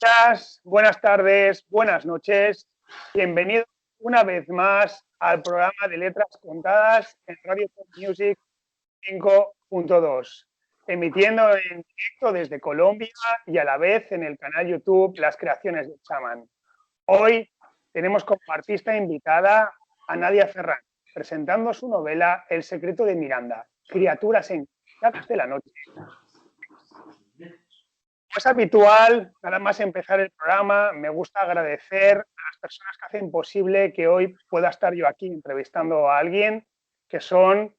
días, buenas tardes, buenas noches. Bienvenidos una vez más al programa de Letras Contadas en Radio Top Music 5.2, emitiendo en directo desde Colombia y a la vez en el canal YouTube Las Creaciones de Chaman. Hoy tenemos como artista invitada a Nadia Ferran, presentando su novela El secreto de Miranda, criaturas encantadas de la noche. Como es habitual, nada más empezar el programa, me gusta agradecer a las personas que hacen posible que hoy pueda estar yo aquí entrevistando a alguien, que son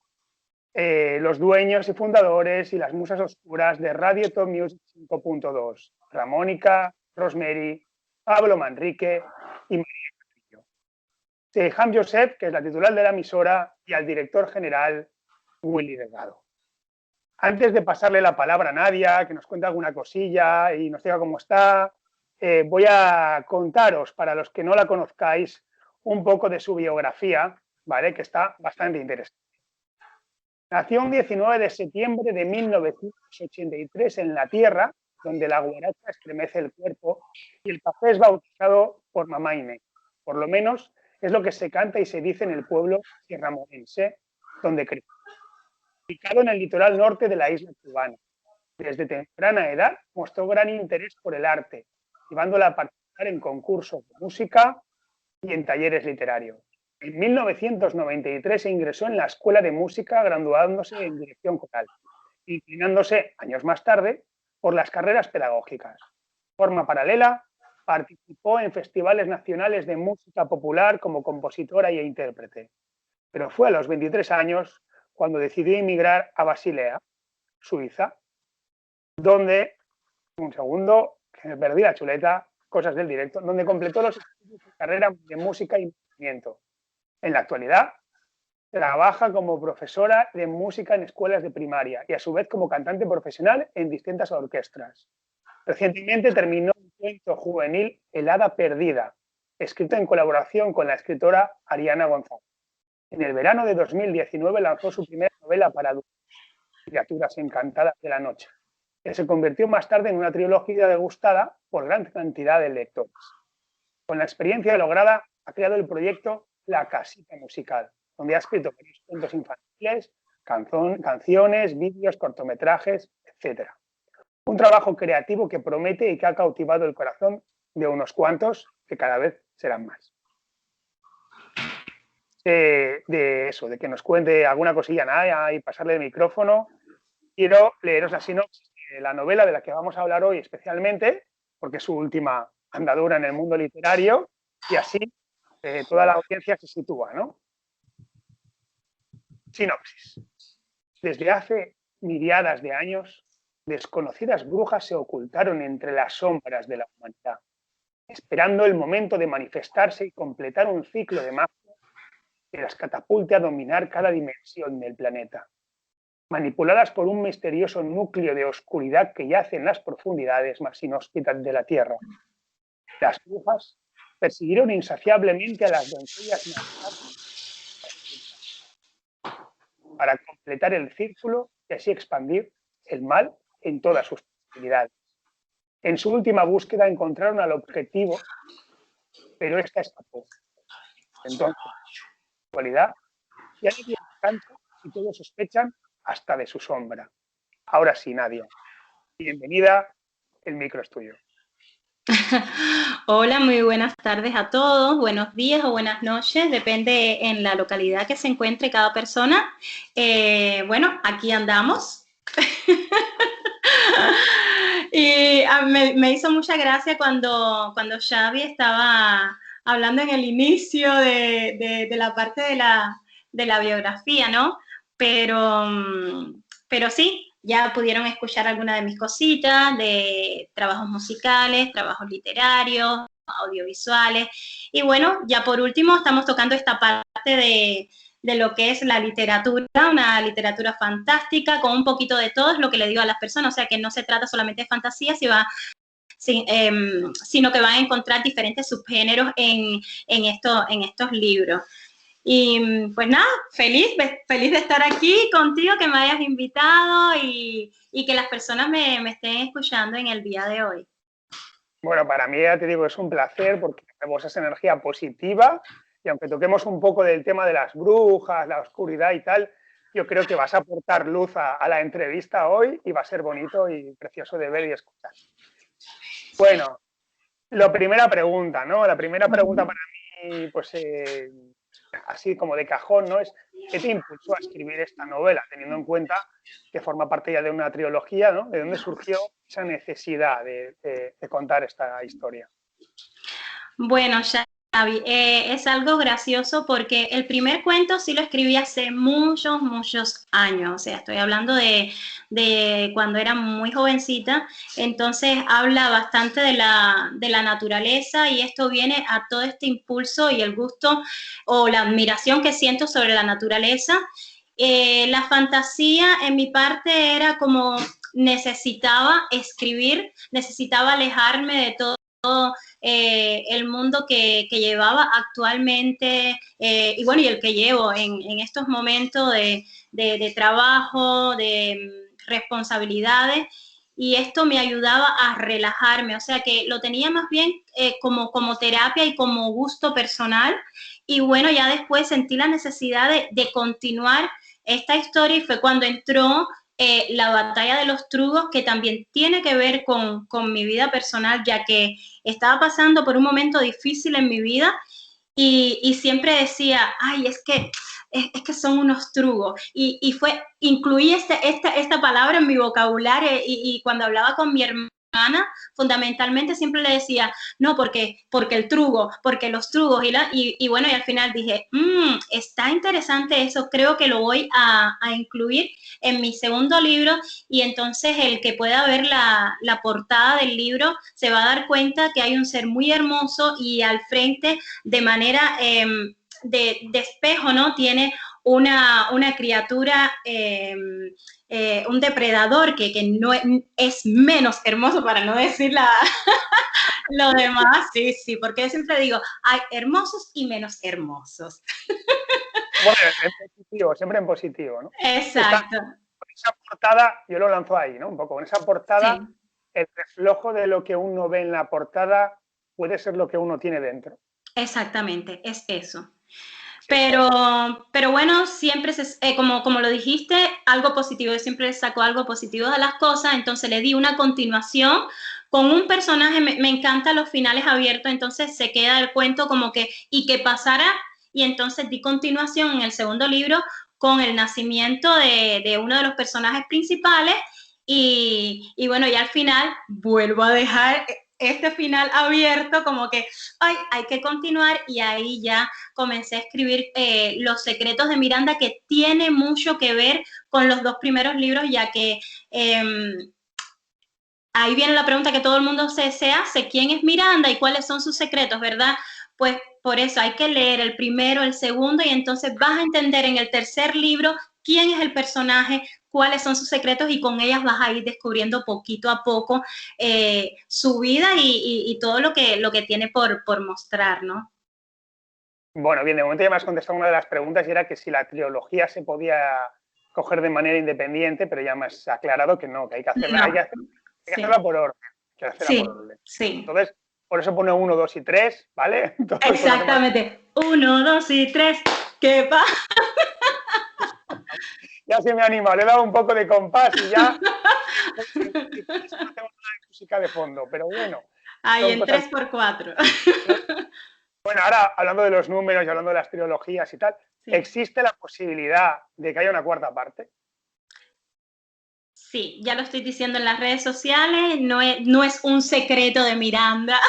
los dueños y fundadores y las musas oscuras de Radio Top Music 5.2, Ramónica, Rosemary, Pablo Manrique y María Castillo. Ham Joseph, que es la titular de la emisora, y al director general, Willy Delgado. Antes de pasarle la palabra a Nadia, que nos cuente alguna cosilla y nos diga cómo está, voy a contaros, para los que no la conozcáis, un poco de su biografía, ¿vale? Que está bastante interesante. Nació un 19 de septiembre de 1983 en la Tierra, donde la guaracha estremece el cuerpo y el café es bautizado por Mamá Inés. Por lo menos es lo que se canta y se dice en el pueblo sierramorense, donde creció. Ubicado en el litoral norte de la isla cubana. Desde temprana edad mostró gran interés por el arte, llevándola a participar en concursos de música y en talleres literarios. En 1993 se ingresó en la Escuela de Música, graduándose en dirección coral, inclinándose años más tarde por las carreras pedagógicas. De forma paralela, participó en festivales nacionales de música popular como compositora e intérprete. Pero fue a los 23 años cuando decidió emigrar a Basilea, Suiza, donde, un segundo, que me perdí la chuleta, cosas del directo, donde completó los estudios de carrera de música y movimiento. En la actualidad, trabaja como profesora de música en escuelas de primaria y a su vez como cantante profesional en distintas orquestas. Recientemente terminó un cuento juvenil, El hada perdida, escrito en colaboración con la escritora Ariana González. En el verano de 2019 lanzó su primera novela para adultos, Criaturas encantadas de la noche, que se convirtió más tarde en una trilogía degustada por gran cantidad de lectores. Con la experiencia lograda, ha creado el proyecto La Casita Musical, donde ha escrito varios cuentos infantiles, canciones, vídeos, cortometrajes, etc. Un trabajo creativo que promete y que ha cautivado el corazón de unos cuantos, que cada vez serán más. De eso, de que nos cuente alguna cosilla nada y pasarle el micrófono, quiero leeros la sinopsis de la novela de la que vamos a hablar hoy especialmente, porque es su última andadura en el mundo literario, y así toda la audiencia se sitúa, ¿no? Sinopsis. Desde hace miriadas de años, desconocidas brujas se ocultaron entre las sombras de la humanidad, esperando el momento de manifestarse y completar un ciclo de magia que las catapulte a dominar cada dimensión del planeta. Manipuladas por un misterioso núcleo de oscuridad que yace en las profundidades más inhóspitas de la Tierra, las brujas persiguieron insaciablemente a las doncellas para completar el círculo y así expandir el mal en todas sus posibilidades. En su última búsqueda encontraron al objetivo, pero esta escapó. Entonces, en la actualidad, ya nadie descansa y todos sospechan hasta de su sombra. Ahora sí, Nadia. Bienvenida, el micro es tuyo. Hola, muy buenas tardes a todos, buenos días o buenas noches, depende en la localidad que se encuentre cada persona. Bueno, aquí andamos. Y me hizo mucha gracia cuando Xavi estaba hablando en el inicio de la parte de la biografía, ¿no? Pero sí, ya pudieron escuchar algunas de mis cositas, de trabajos musicales, trabajos literarios, audiovisuales. Y bueno, ya por último estamos tocando esta parte de lo que es la literatura, una literatura fantástica, con un poquito de todo, es lo que le digo a las personas, o sea que no se trata solamente de fantasía, sino que van a encontrar diferentes subgéneros en estos libros. Y pues nada, feliz de estar aquí contigo, que me hayas invitado y que las personas me estén escuchando en el día de hoy. Bueno, para mí, ya te digo, es un placer porque rebosas energía positiva y aunque toquemos un poco del tema de las brujas, la oscuridad y tal, yo creo que vas a aportar luz a la entrevista hoy y va a ser bonito y precioso de ver y escuchar. Bueno, la primera pregunta, ¿no? La primera pregunta para mí, pues así como de cajón, ¿no? Es ¿qué te impulsó a escribir esta novela, teniendo en cuenta que forma parte ya de una trilogía, ¿no? ¿De dónde surgió esa necesidad de contar esta historia? Bueno, Xavi, es algo gracioso porque el primer cuento sí lo escribí hace muchos, muchos años. O sea, estoy hablando de cuando era muy jovencita. Entonces habla bastante de la naturaleza y esto viene a todo este impulso y el gusto o la admiración que siento sobre la naturaleza. La fantasía en mi parte era como necesitaba escribir, necesitaba alejarme de todo el mundo que llevaba actualmente y bueno, y el que llevo en estos momentos de trabajo, de responsabilidades, y esto me ayudaba a relajarme, o sea que lo tenía más bien como terapia y como gusto personal, y bueno, ya después sentí la necesidad de continuar esta historia y fue cuando entró la batalla de los trugos, que también tiene que ver con mi vida personal, ya que estaba pasando por un momento difícil en mi vida y siempre decía, ay, es que son unos trugos. Incluí esta palabra en mi vocabulario y cuando hablaba con mi hermana, fundamentalmente siempre le decía, no, porque el trugo, porque los trugos, y bueno, y al final dije, está interesante eso, creo que lo voy a incluir en mi segundo libro, y entonces el que pueda ver la portada del libro se va a dar cuenta que hay un ser muy hermoso y al frente, de manera de espejo, ¿no? Tiene una criatura, un depredador que no es menos hermoso, para no decir lo demás. Sí, sí, porque yo siempre digo, hay hermosos y menos hermosos. Bueno, en positivo, siempre en positivo, ¿no? Exacto. Con esa portada, yo lo lanzo ahí, ¿no? Un poco, con esa portada, Sí, el reflejo de lo que uno ve en la portada puede ser lo que uno tiene dentro. exactamente, es eso. Sí, eso. Pero bueno, siempre, como lo dijiste, algo positivo, yo siempre saco algo positivo de las cosas, entonces le di una continuación con un personaje, me encantan los finales abiertos, entonces se queda el cuento como que, ¿y qué pasará? Y entonces di continuación en el segundo libro con el nacimiento de uno de los personajes principales y bueno, y al final vuelvo a dejar este final abierto como que, ay, hay que continuar y ahí ya comencé a escribir Los secretos de Miranda, que tiene mucho que ver con los dos primeros libros, ya que ahí viene la pregunta que todo el mundo se hace, ¿quién es Miranda y cuáles son sus secretos, verdad? Pues por eso hay que leer el primero, el segundo, y entonces vas a entender en el tercer libro quién es el personaje, cuáles son sus secretos, y con ellas vas a ir descubriendo poquito a poco su vida y todo lo que tiene por mostrar, ¿no? Bueno, bien, de momento ya me has contestado una de las preguntas y era que si la trilogía se podía coger de manera independiente, pero ya me has aclarado que no, que hay que hacerla, No, hay que sí, hacerla por orden. Hay que hacerla por sí, orden. sí. Entonces, por eso pone 1, 2 y 3, ¿vale? Entonces, pues hacemos. Exactamente. Uno, dos y tres. ¿Qué va? Ya se me anima, le he dado un poco de compás y ya no tengo nada de música de fondo, pero bueno, Ahí son en cosas. 3x4. Bueno, ahora hablando de los números y hablando de las trilogías y tal, Sí. ¿existe la posibilidad de que haya una cuarta parte? Sí, ya lo estoy diciendo en las redes sociales, no es un secreto de Miranda.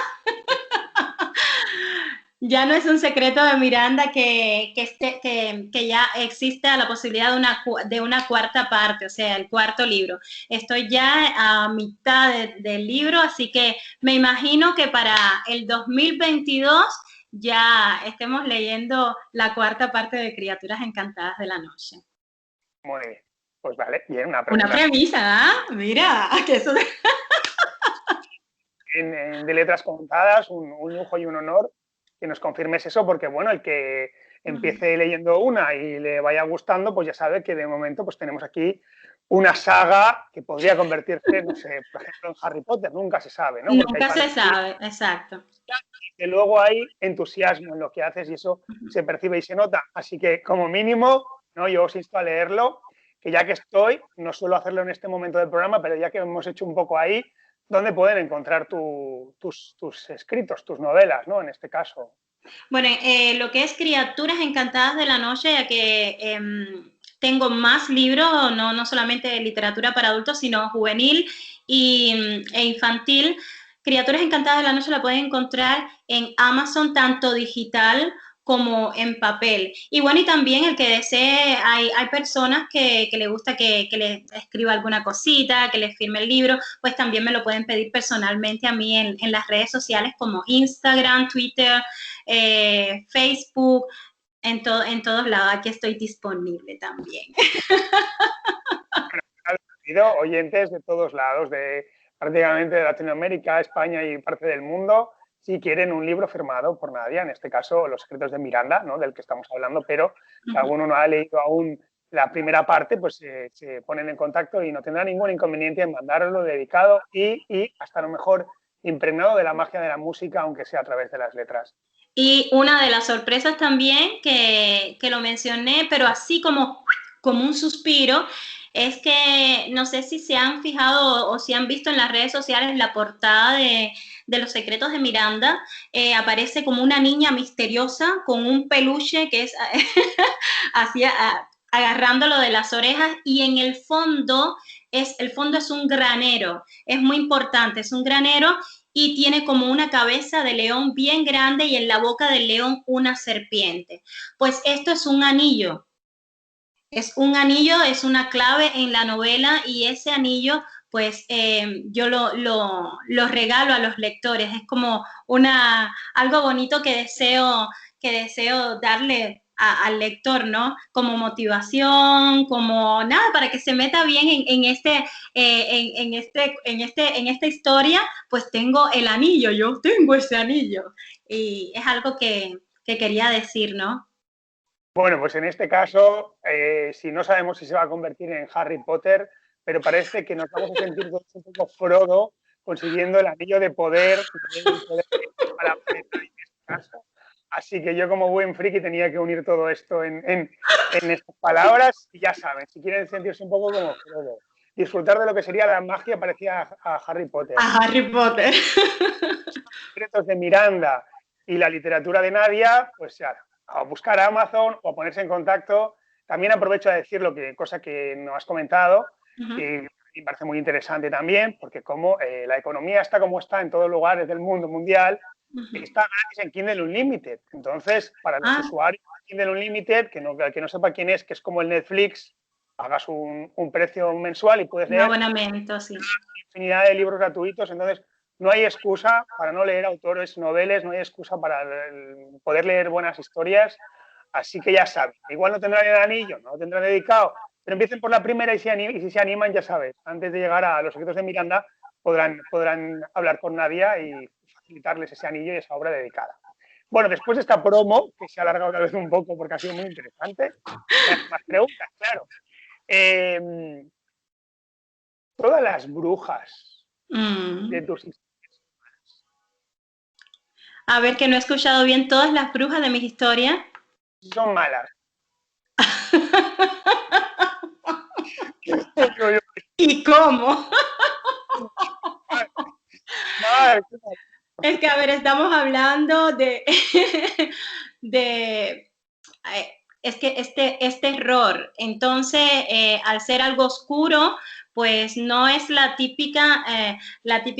Ya no es un secreto de Miranda que ya existe la posibilidad de una cuarta parte, o sea, el cuarto libro. Estoy ya a mitad del libro, así que me imagino que para el 2022 ya estemos leyendo la cuarta parte de Criaturas Encantadas de la Noche. Muy bien. Pues vale, bien, Una premisa, ¿ah? Mira, que eso de... de letras contadas, un lujo y un honor que nos confirmes eso, porque bueno, el que empiece leyendo una y le vaya gustando, pues ya sabe que de momento pues tenemos aquí una saga que podría convertirse, no sé, por ejemplo, en Harry Potter, nunca se sabe, ¿no? Nunca se sabe, exacto. Que luego hay entusiasmo en lo que haces y eso se percibe y se nota. Así que, como mínimo, ¿no? Yo os insto a leerlo, que ya que estoy, no suelo hacerlo en este momento del programa, pero ya que hemos hecho un poco ahí, ¿dónde pueden encontrar tus escritos, tus novelas, ¿no? En este caso. Bueno, lo que es Criaturas Encantadas de la Noche, ya que tengo más libros, no solamente de literatura para adultos, sino juvenil e infantil. Criaturas Encantadas de la Noche la pueden encontrar en Amazon, tanto digital como en papel. Y bueno, y también el que desee, hay personas que le gusta que le escriba alguna cosita, que le firme el libro, pues también me lo pueden pedir personalmente a mí en las redes sociales como Instagram, Twitter, Facebook, en todos lados. Aquí estoy disponible también. Bueno, oyentes de todos lados, de prácticamente de Latinoamérica, España y parte del mundo, si quieren un libro firmado por Nadia, en este caso Los secretos de Miranda, ¿no? Del que estamos hablando, pero si alguno no ha leído aún la primera parte, pues se ponen en contacto y no tendrá ningún inconveniente en mandarlo dedicado y hasta a lo mejor impregnado de la magia de la música, aunque sea a través de las letras. Y una de las sorpresas también que lo mencioné, pero así como un suspiro, es que no sé si se han fijado o si han visto en las redes sociales la portada de Los secretos de Miranda. Aparece como una niña misteriosa con un peluche que es así agarrándolo de las orejas, y en el fondo es un granero. Es muy importante, es un granero y tiene como una cabeza de león bien grande y en la boca del león una serpiente. Pues esto es un anillo. Es un anillo, es una clave en la novela, y ese anillo pues yo lo regalo a los lectores. Es como algo bonito que deseo darle al lector, ¿no? Como motivación, como nada, para que se meta bien en esta historia. Pues tengo el anillo, yo tengo ese anillo. Y es algo que quería decir, ¿no? Bueno, pues en este caso, si no sabemos si se va a convertir en Harry Potter, pero parece que nos vamos a sentir todos un poco Frodo consiguiendo el anillo de poder, para la planeta en este caso. Así que yo, como buen friki, tenía que unir todo esto en estas palabras. Y ya saben, si quieren sentirse un poco como Frodo, disfrutar de lo que sería la magia parecida a Harry Potter. A Harry Potter. Los secretos de Miranda y la literatura de Nadia, pues ya, a buscar a Amazon o a ponerse en contacto. También aprovecho a decir cosa que no has comentado, y me parece muy interesante también, porque como la economía está como está en todos los lugares del mundo mundial, está gratis en Kindle Unlimited. Entonces, para los usuarios de Kindle Unlimited, que no sepa quién es, que es como el Netflix, pagas un precio mensual y puedes leer sí. infinidad de libros gratuitos. Entonces, no hay excusa para no leer autores noveles, no hay excusa para poder leer buenas historias. Así que ya saben, igual no tendrán el anillo, no lo tendrán dedicado, pero empiecen por la primera y si se animan, ya sabes, antes de llegar a Los secretos de Miranda, podrán hablar con Nadia y facilitarles ese anillo y esa obra dedicada. Bueno, después de esta promo, que se ha alargado tal vez un poco porque ha sido muy interesante, más preguntas, claro. Todas las brujas de tus historias. A ver, que no he escuchado bien. Todas las brujas de mis historias son malas. ¿Y cómo? Es que, a ver, estamos hablando de es que este error. Entonces, al ser algo oscuro, pues no es la típica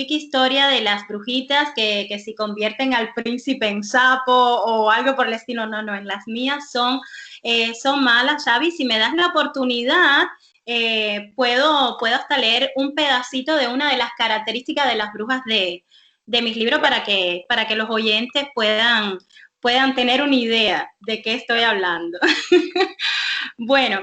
historia de las brujitas que se convierten al príncipe en sapo o algo por el estilo. No, en las mías son malas, Xavi. Si me das la oportunidad, puedo hasta leer un pedacito de una de las características de las brujas de mis libros para que los oyentes puedan tener una idea de qué estoy hablando. Bueno,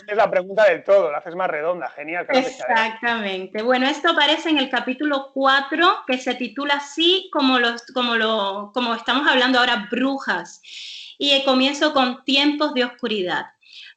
es la pregunta del todo, la haces más redonda, genial. Exactamente. Bueno, esto aparece en el capítulo 4, que se titula así como estamos hablando ahora, brujas. Y comienzo con tiempos de oscuridad.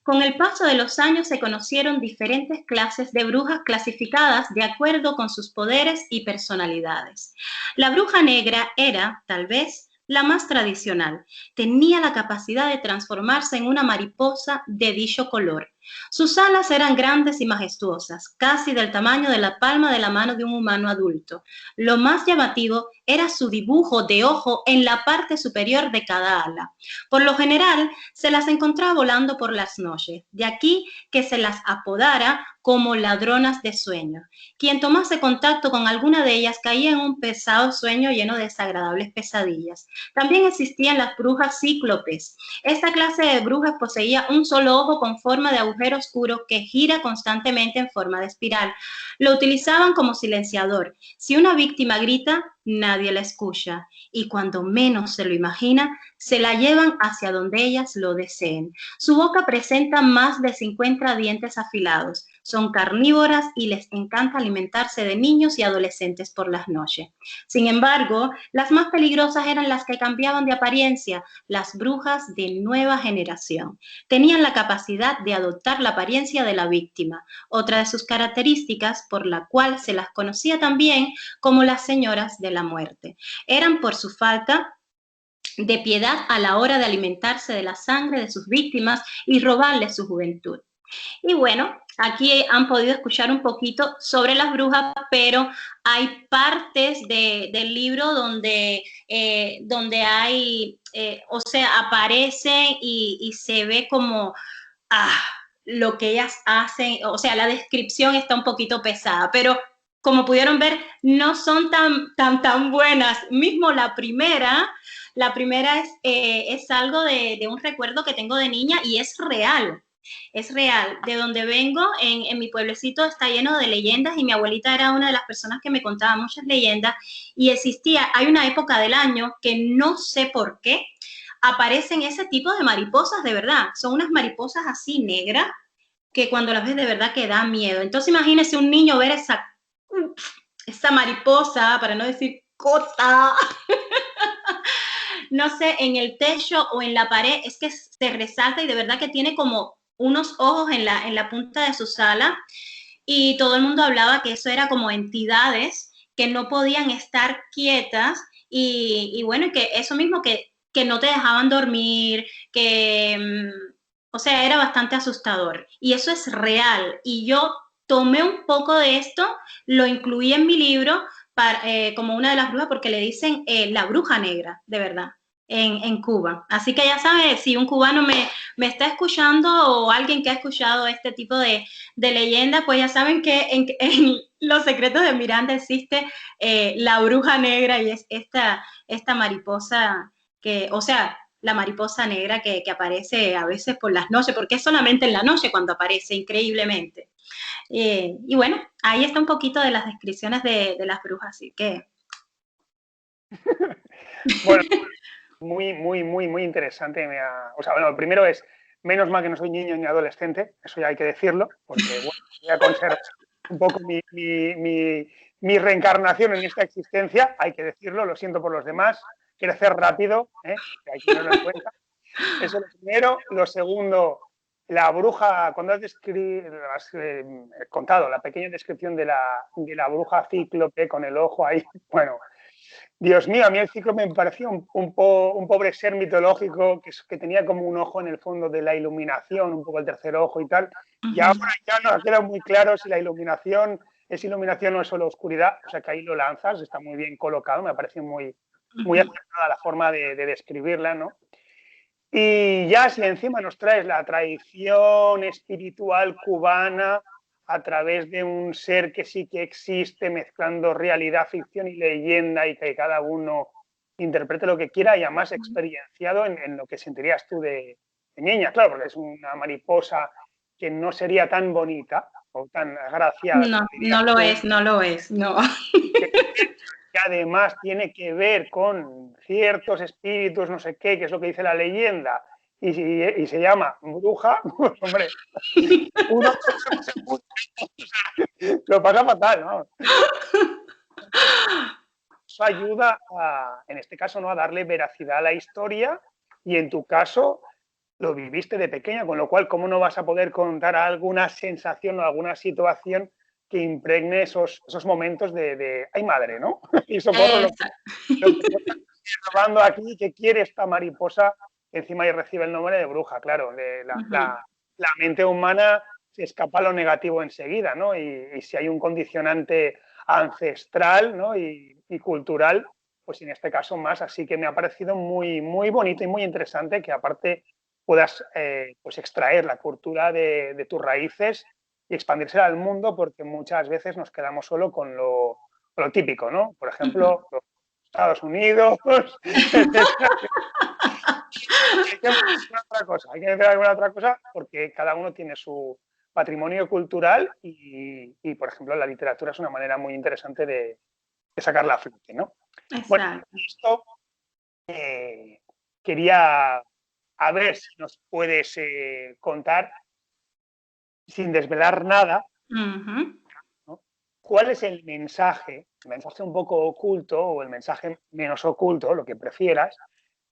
Con el paso de los años se conocieron diferentes clases de brujas clasificadas de acuerdo con sus poderes y personalidades. La bruja negra era, tal vez, la más tradicional. Tenía la capacidad de transformarse en una mariposa de dicho color. Sus alas eran grandes y majestuosas, casi del tamaño de la palma de la mano de un humano adulto. Lo más llamativo era su dibujo de ojo en la parte superior de cada ala. Por lo general, se las encontraba volando por las noches, de aquí que se las apodara como ladronas de sueño. Quien tomase contacto con alguna de ellas caía en un pesado sueño lleno de desagradables pesadillas. También existían las brujas cíclopes. Esta clase de brujas poseía un solo ojo con forma de agujero oscuro que gira constantemente en forma de espiral. Lo utilizaban como silenciador. Si una víctima grita, nadie la escucha, y cuando menos se lo imagina, se la llevan hacia donde ellas lo deseen. Su boca presenta más de 50 dientes afilados. Son carnívoras y les encanta alimentarse de niños y adolescentes por las noches. Sin embargo, las más peligrosas eran las que cambiaban de apariencia, las brujas de nueva generación. Tenían la capacidad de adoptar la apariencia de la víctima, otra de sus características por la cual se las conocía también como las señoras de la muerte. Eran por su falta de piedad a la hora de alimentarse de la sangre de sus víctimas y robarles su juventud. Y bueno, aquí han podido escuchar un poquito sobre las brujas, pero hay partes del libro donde hay, o sea, aparecen y se ve como ah, lo que ellas hacen, o sea, la descripción está un poquito pesada, pero como pudieron ver, no son tan buenas. Mismo la primera es algo de un recuerdo que tengo de niña y es real. Es real. De donde vengo, en mi pueblecito, está lleno de leyendas y mi abuelita era una de las personas que me contaba muchas leyendas y existía, hay una época del año que no sé por qué, aparecen ese tipo de mariposas de verdad. Son unas mariposas así negras que cuando las ves de verdad que da miedo. Entonces imagínese un niño ver esa mariposa, para no decir cota, no sé, en el techo o en la pared, es que se resalta y de verdad que tiene como unos ojos en la punta de sus alas y todo el mundo hablaba que eso era como entidades que no podían estar quietas y bueno, que eso mismo que no te dejaban dormir, que, o sea, era bastante asustador. Y eso es real. Y yo tomé un poco de esto, lo incluí en mi libro como una de las brujas porque le dicen la bruja negra, de verdad. En Cuba. Así que ya sabes, si un cubano me está escuchando o alguien que ha escuchado este tipo de leyenda, pues ya saben que en Los Secretos de Miranda existe la bruja negra y es esta mariposa que, o sea, la mariposa negra que aparece a veces por las noches, porque es solamente en la noche cuando aparece, increíblemente. Y bueno, ahí está un poquito de las descripciones de las brujas, así que... Bueno, muy interesante. O sea, bueno, lo primero es, menos mal que no soy niño ni adolescente, eso ya hay que decirlo, porque bueno, voy a conservar un poco mi reencarnación en esta existencia, hay que decirlo, lo siento por los demás, crecer rápido, que hay que tenerlo en cuenta. Eso es lo primero. Lo segundo, la bruja, cuando has contado la pequeña descripción de la bruja cíclope con el ojo ahí, bueno, Dios mío, a mí el cíclope me parecía un pobre ser mitológico que tenía como un ojo en el fondo de la iluminación, un poco el tercer ojo y tal. Y ahora ya nos ha quedado muy claro si la iluminación es iluminación o no es solo oscuridad. O sea que ahí lo lanzas, está muy bien colocado, me parece muy acertada la forma de describirla, ¿no? Y ya si encima nos traes la tradición espiritual cubana a través de un ser que sí que existe, mezclando realidad, ficción y leyenda y que cada uno interprete lo que quiera y además experienciado en lo que sentirías tú de niña, claro, porque es una mariposa que no sería tan bonita o tan agraciada. No, no lo es, no lo es, no. Que además tiene que ver con ciertos espíritus, no sé qué, que es lo que dice la leyenda, y se llama bruja, pues hombre, uno lo pasa fatal, ¿no? Eso ayuda en este caso, ¿no?, a darle veracidad a la historia y en tu caso lo viviste de pequeña, con lo cual, ¿cómo no vas a poder contar alguna sensación o alguna situación que impregne esos momentos de ¡ay, madre!, ¿no? Y socorro, Exacto. lo que estoy robando aquí, que quiere esta mariposa, que encima ahí recibe el nombre de bruja, claro. La mente humana se escapa a lo negativo enseguida, ¿no? Y si hay un condicionante ancestral, ¿no? y cultural, pues en este caso más. Así que me ha parecido muy, muy bonito y muy interesante que aparte puedas pues extraer la cultura de tus raíces y expandírsela al mundo, porque muchas veces nos quedamos solo con lo típico, ¿no? Por ejemplo, los Estados Unidos. Hay que meter otra cosa, hay que meter alguna otra cosa, porque cada uno tiene su patrimonio cultural y, por ejemplo, la literatura es una manera muy interesante de sacarla a flote, ¿no? Bueno, Exacto. esto quería a ver si nos puedes contar, sin desvelar nada, ¿no? ¿Cuál es el mensaje un poco oculto o el mensaje menos oculto, lo que prefieras,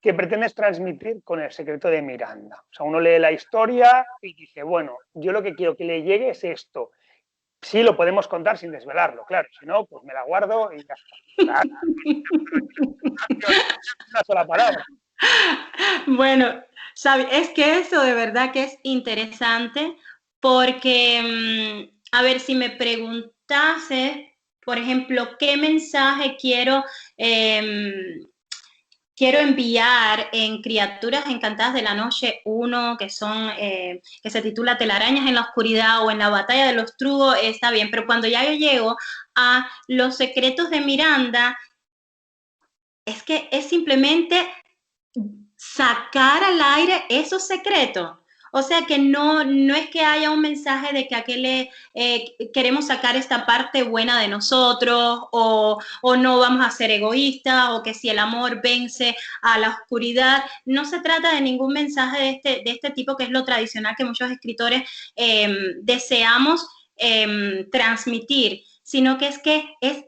que pretendes transmitir con El secreto de Miranda? O sea, uno lee la historia y dice, bueno, yo lo que quiero que le llegue es esto. Sí, lo podemos contar sin desvelarlo, claro. Si no, pues me la guardo y ya está. Una sola palabra. Bueno, es que eso de verdad que es interesante porque, a ver, si me preguntase, por ejemplo, qué mensaje quiero enviar en Criaturas Encantadas de la Noche 1, que se titula Telarañas en la Oscuridad o en la Batalla de los Trugos, está bien, pero cuando ya yo llego a Los secretos de Miranda, es que es simplemente sacar al aire esos secretos. O sea que no es que haya un mensaje de que aquel queremos sacar esta parte buena de nosotros o no vamos a ser egoístas o que si el amor vence a la oscuridad. No se trata de ningún mensaje de este tipo, que es lo tradicional que muchos escritores deseamos transmitir, sino que es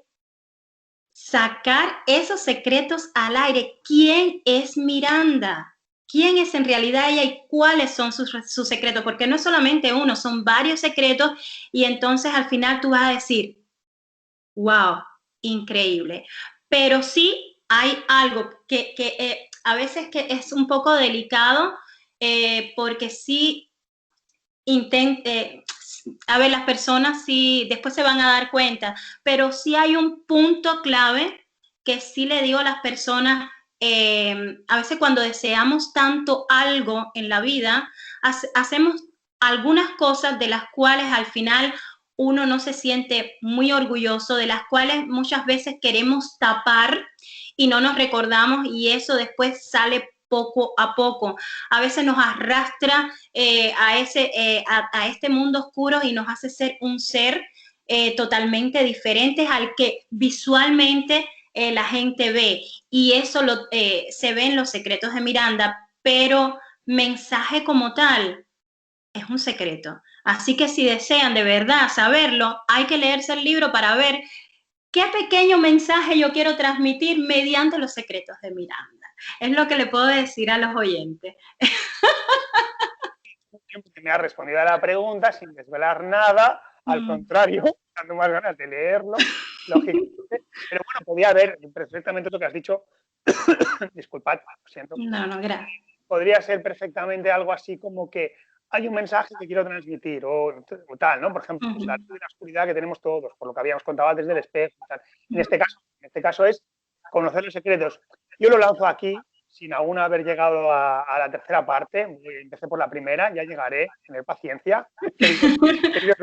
sacar esos secretos al aire. ¿Quién es Miranda? ¿Quién es en realidad ella y cuáles son sus secretos? Porque no es solamente uno, son varios secretos y entonces al final tú vas a decir, wow, increíble. Pero sí hay algo que a veces que es un poco delicado porque sí a ver, las personas sí después se van a dar cuenta, pero sí hay un punto clave que sí le digo a las personas, a veces cuando deseamos tanto algo en la vida, hacemos algunas cosas de las cuales al final uno no se siente muy orgulloso, de las cuales muchas veces queremos tapar y no nos recordamos y eso después sale poco a poco. A veces nos arrastra a este mundo oscuro y nos hace ser un ser totalmente diferente al que visualmente la gente ve. Y eso se ve en Los secretos de Miranda, pero mensaje como tal es un secreto. Así que si desean de verdad saberlo, hay que leerse el libro para ver qué pequeño mensaje yo quiero transmitir mediante Los secretos de Miranda. Es lo que le puedo decir a los oyentes. Me ha respondido a la pregunta sin desvelar nada, al contrario, dando más ganas de leerlo, lógicamente. Pero bueno, podía haber perfectamente lo que has dicho. Disculpad, lo siento. No, gracias. Podría ser perfectamente algo así como que hay un mensaje que quiero transmitir o tal, ¿no? Por ejemplo, pues la luz y la oscuridad que tenemos todos, por lo que habíamos contado antes del espejo y tal. En este caso es conocer los secretos. Yo lo lanzo aquí sin aún haber llegado a la tercera parte. Empecé por la primera, ya llegaré, tener paciencia, queridos.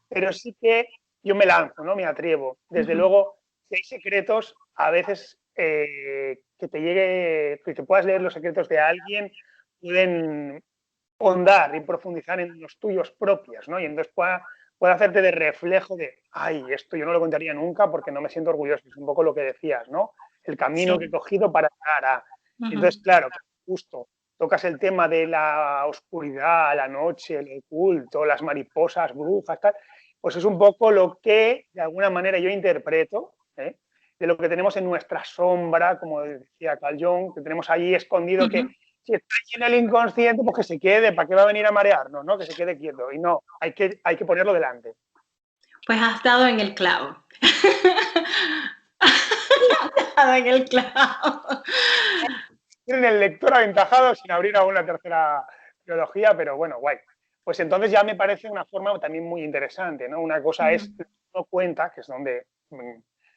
Pero sí que yo me lanzo, ¿no? Me atrevo. Desde luego, si hay secretos, a veces que te llegue, que puedas leer los secretos de alguien, pueden hondar y profundizar en los tuyos propios, ¿no? Y entonces puede hacerte de reflejo de, ay, esto yo no lo contaría nunca porque no me siento orgulloso. Es un poco lo que decías, ¿no? El camino que he cogido para llegar a... Entonces, claro, justo tocas el tema de la oscuridad, la noche, el oculto, las mariposas, brujas, tal, pues es un poco lo que de alguna manera yo interpreto, de lo que tenemos en nuestra sombra, como decía Carl Jung, que tenemos ahí escondido, que si está ahí en el inconsciente, pues que se quede, ¿para qué va a venir a marearnos, no? Que se quede quieto. Y no, hay que ponerlo delante. Pues has dado en el clavo. Has dado en el clavo. Tienen el lector aventajado sin abrir aún la tercera trilogía, pero bueno, guay. Pues entonces ya me parece una forma también muy interesante, ¿no? Una cosa es, uno cuenta, que es donde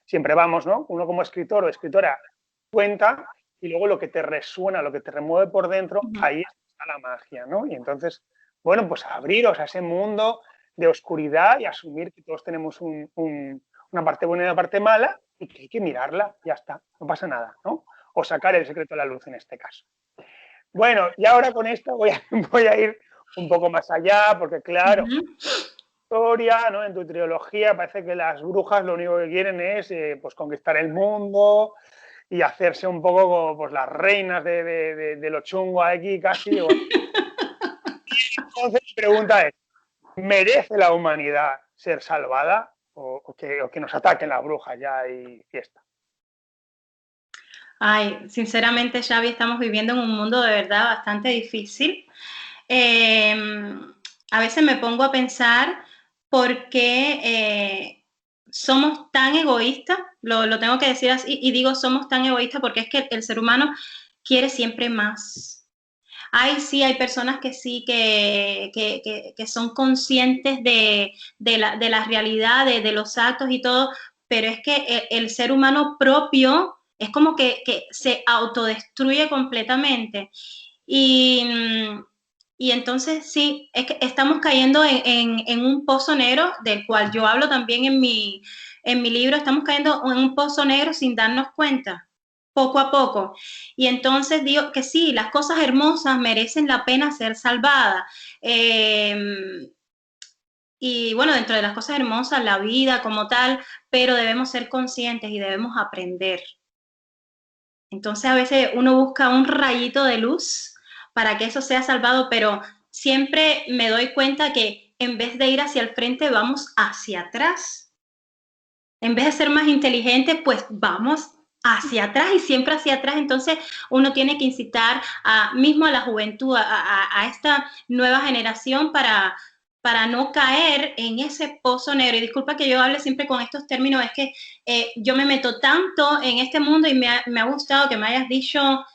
siempre vamos, ¿no? Uno como escritor o escritora cuenta y luego lo que te resuena, lo que te remueve por dentro, ahí está la magia, ¿no? Y entonces, bueno, pues abriros a ese mundo de oscuridad y asumir que todos tenemos una parte buena y una parte mala y que hay que mirarla, ya está, no pasa nada, ¿no? O sacar el secreto a la luz en este caso. Bueno, y ahora con esto voy a ir un poco más allá, porque claro, historia, ¿no? En tu trilogía parece que las brujas lo único que quieren es pues conquistar el mundo y hacerse un poco como pues, las reinas de lo chungo aquí casi. Entonces mi pregunta es, ¿merece la humanidad ser salvada o que nos ataquen las brujas ya y fiesta? Ay, sinceramente, Xavi, estamos viviendo en un mundo de verdad bastante difícil. A veces me pongo a pensar por qué somos tan egoístas, lo tengo que decir así, y digo somos tan egoístas porque es que el ser humano quiere siempre más. Sí, hay personas que sí, que son conscientes de la realidad, de los actos y todo, pero es que el ser humano propio es como que se autodestruye completamente. Y, y entonces sí, es que estamos cayendo en un pozo negro, del cual yo hablo también en mi libro, estamos cayendo en un pozo negro sin darnos cuenta, poco a poco. Y entonces digo que sí, las cosas hermosas merecen la pena ser salvadas. Y bueno, dentro de las cosas hermosas, la vida como tal, pero debemos ser conscientes y debemos aprender. Entonces a veces uno busca un rayito de luz para que eso sea salvado, pero siempre me doy cuenta que en vez de ir hacia el frente, vamos hacia atrás. En vez de ser más inteligentes, pues vamos hacia atrás y siempre hacia atrás. Entonces uno tiene que incitar mismo a la juventud, a esta nueva generación para no caer en ese pozo negro. Y disculpa que yo hable siempre con estos términos, es que yo me meto tanto en este mundo y me ha gustado que me hayas dicho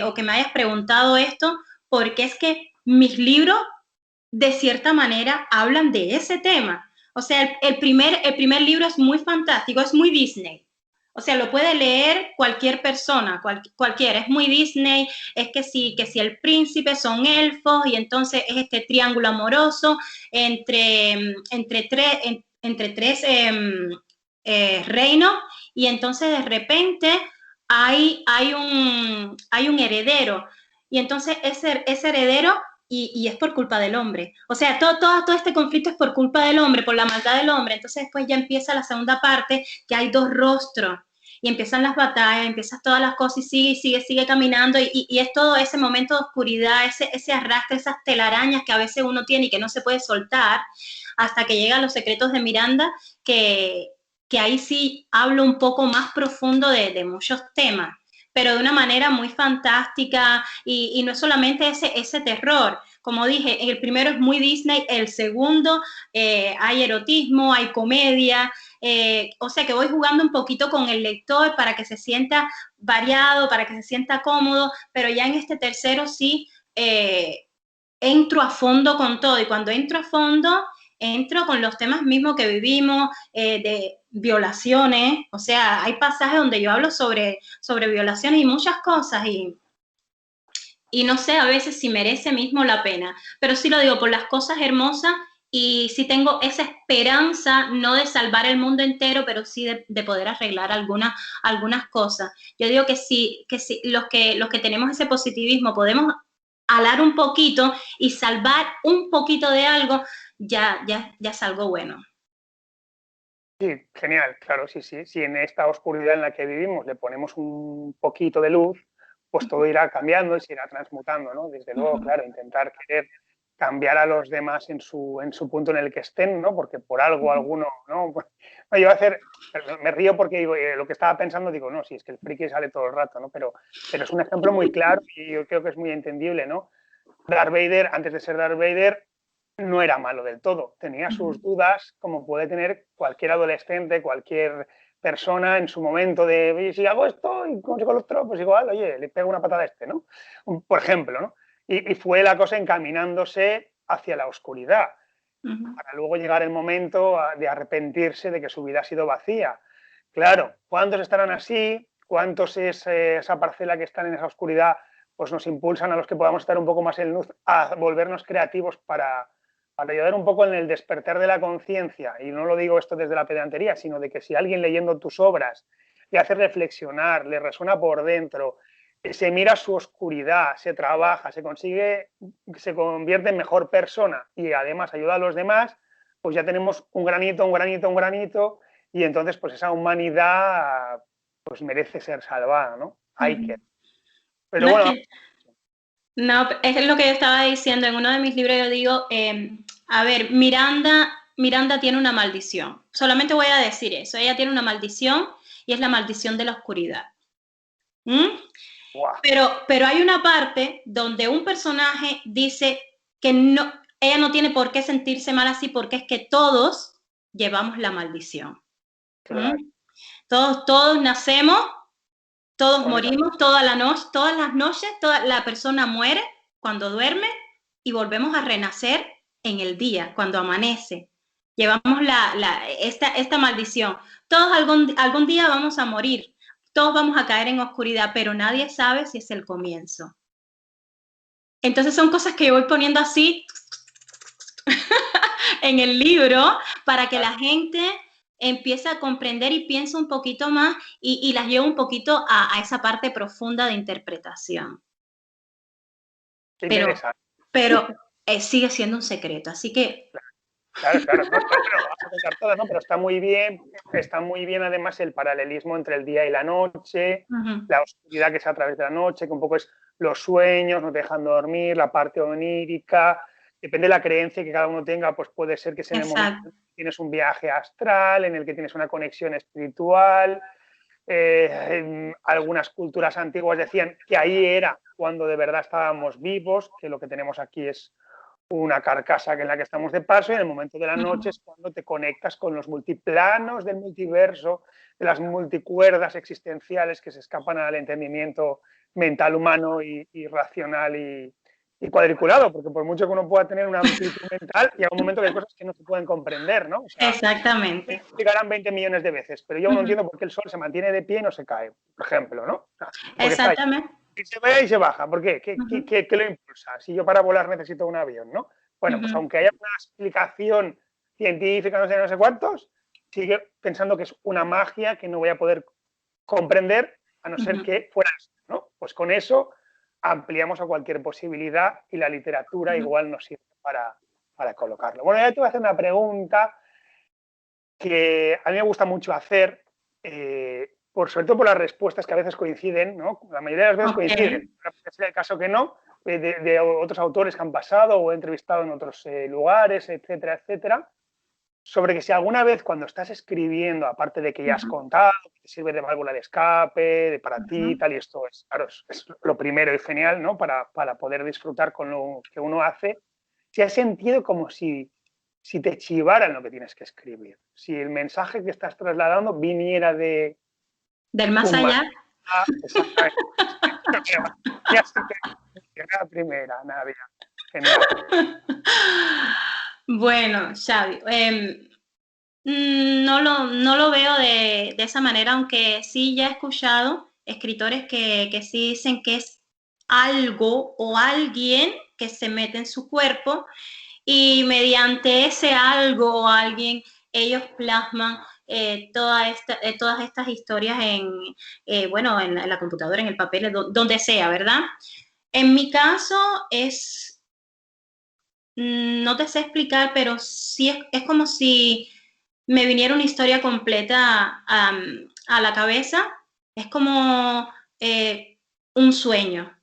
o que me hayas preguntado esto, porque es que mis libros de cierta manera hablan de ese tema. O sea, el primer libro es muy fantástico, es muy Disney. O sea, lo puede leer cualquier persona, cualquiera. Es muy Disney, es que si el príncipe son elfos y entonces es este triángulo amoroso entre tres reinos y entonces de repente hay un heredero. Y entonces ese heredero y es por culpa del hombre. O sea, todo este conflicto es por culpa del hombre, por la maldad del hombre. Entonces después ya empieza la segunda parte, que hay dos rostros. Y empiezan las batallas, empiezan todas las cosas y sigue caminando. Y es todo ese momento de oscuridad, ese arrastre, esas telarañas que a veces uno tiene y que no se puede soltar, hasta que llegan los secretos de Miranda, que ahí sí hablo un poco más profundo de muchos temas, pero de una manera muy fantástica y no es solamente ese terror. Como dije, el primero es muy Disney, el segundo hay erotismo, hay comedia, o sea que voy jugando un poquito con el lector para que se sienta variado, para que se sienta cómodo, pero ya en este tercero sí entro a fondo con todo y cuando entro a fondo entro con los temas mismos que vivimos, de violaciones, o sea, hay pasajes donde yo hablo sobre violaciones y muchas cosas y no sé a veces si merece mismo la pena, pero sí lo digo por las cosas hermosas y sí tengo esa esperanza, no de salvar el mundo entero, pero sí de poder arreglar algunas cosas. Yo digo que sí los que tenemos ese positivismo podemos alar un poquito y salvar un poquito de algo, ya es algo bueno. Sí, genial, claro, sí, sí. Si en esta oscuridad en la que vivimos le ponemos un poquito de luz, pues todo irá cambiando y se irá transmutando, ¿no? Desde luego, claro, intentar querer cambiar a los demás en su punto en el que estén, ¿no? Porque por algo alguno, ¿no? Pues, yo me río porque digo, lo que estaba pensando, digo, no, si es que el friki sale todo el rato, ¿no? Pero es un ejemplo muy claro y yo creo que es muy entendible, ¿no? Darth Vader, antes de ser Darth Vader, no era malo del todo. Tenía sus dudas, como puede tener cualquier adolescente, cualquier persona en su momento de, si hago esto y consigo lo otro, pues igual, oye, le pego una patada a este, ¿no? Por ejemplo, ¿no? Y fue la cosa encaminándose hacia la oscuridad, para luego llegar el momento de arrepentirse de que su vida ha sido vacía. Claro, ¿cuántos estarán así? ¿Cuántos es esa parcela que están en esa oscuridad? Pues nos impulsan a los que podamos estar un poco más en luz a volvernos creativos para ayudar un poco en el despertar de la conciencia. Y no lo digo esto desde la pedantería, sino de que si alguien leyendo tus obras le hace reflexionar, le resuena por dentro, se mira su oscuridad, se trabaja, se convierte en mejor persona y además ayuda a los demás, pues ya tenemos un granito, y entonces pues esa humanidad pues merece ser salvada, ¿no? Hay que. Pero no, bueno. No, es lo que yo estaba diciendo en uno de mis libros. Yo digo, a ver, Miranda tiene una maldición. Solamente voy a decir eso. Ella tiene una maldición y es la maldición de la oscuridad. Wow. Pero hay una parte donde un personaje dice que no, ella no tiene por qué sentirse mal así, porque es que todos llevamos la maldición. Claro. Todos nacemos, todos morimos, todas las noches, la persona muere cuando duerme y volvemos a renacer en el día, cuando amanece. Llevamos esta maldición. Todos algún día vamos a morir, todos vamos a caer en oscuridad, pero nadie sabe si es el comienzo. Entonces son cosas que yo voy poniendo así en el libro para que la gente empieza a comprender y piensa un poquito más y las lleva un poquito a esa parte profunda de interpretación. Pero sigue siendo un secreto, así que... Claro, no, vamos a contar todas, ¿no? Pero está muy bien además el paralelismo entre el día y la noche, la oscuridad que es a través de la noche, que un poco es los sueños, no te dejan dormir, la parte onírica, depende de la creencia que cada uno tenga, pues puede ser que sea en el momento en el que tienes un viaje astral, en el que tienes una conexión espiritual. Algunas culturas antiguas decían que ahí era cuando de verdad estábamos vivos, que lo que tenemos aquí es una carcasa en la que estamos de paso, y en el momento de la noche es cuando te conectas con los multiplanos del multiverso, de las multicuerdas existenciales que se escapan al entendimiento mental humano y racional y cuadriculado, porque por mucho que uno pueda tener una amplitud mental, llega un momento que hay cosas que no se pueden comprender, ¿no? O sea, exactamente. me explicarán 20 millones de veces, pero yo no entiendo por qué el sol se mantiene de pie y no se cae, por ejemplo, ¿no? O sea, exactamente. Y se ve y se baja. ¿Por qué? ¿Qué lo impulsa? Si yo para volar necesito un avión, ¿no? Bueno, pues aunque haya una explicación científica, no sé cuántos, sigue pensando que es una magia que no voy a poder comprender a no ser que fuera eso, ¿no? Pues con eso ampliamos a cualquier posibilidad y la literatura igual nos sirve para colocarlo. Bueno, ya te voy a hacer una pregunta que a mí me gusta mucho hacer, sobre todo por las respuestas que a veces coinciden, ¿no? La mayoría de las veces coinciden, es el caso que no, de otros autores que han pasado o he entrevistado en otros lugares, etcétera, etcétera, sobre que si alguna vez cuando estás escribiendo, aparte de que ya has contado, que te sirve de válvula de escape, de para ti, tal, y esto es, claro, es lo primero y genial, ¿no? Para poder disfrutar con lo que uno hace, si has sentido como si te chivaran lo que tienes que escribir, si el mensaje que estás trasladando viniera del más allá. Exactamente. Ya se te la primera, Nadia. Genial. Bueno, Xavi, no lo veo de esa manera, aunque sí ya he escuchado escritores que sí dicen que es algo o alguien que se mete en su cuerpo y mediante ese algo o alguien ellos plasman todas estas historias en la computadora, en el papel, donde sea, ¿verdad? En mi caso no te sé explicar, pero sí es como si me viniera una historia completa a la cabeza. Es como un sueño.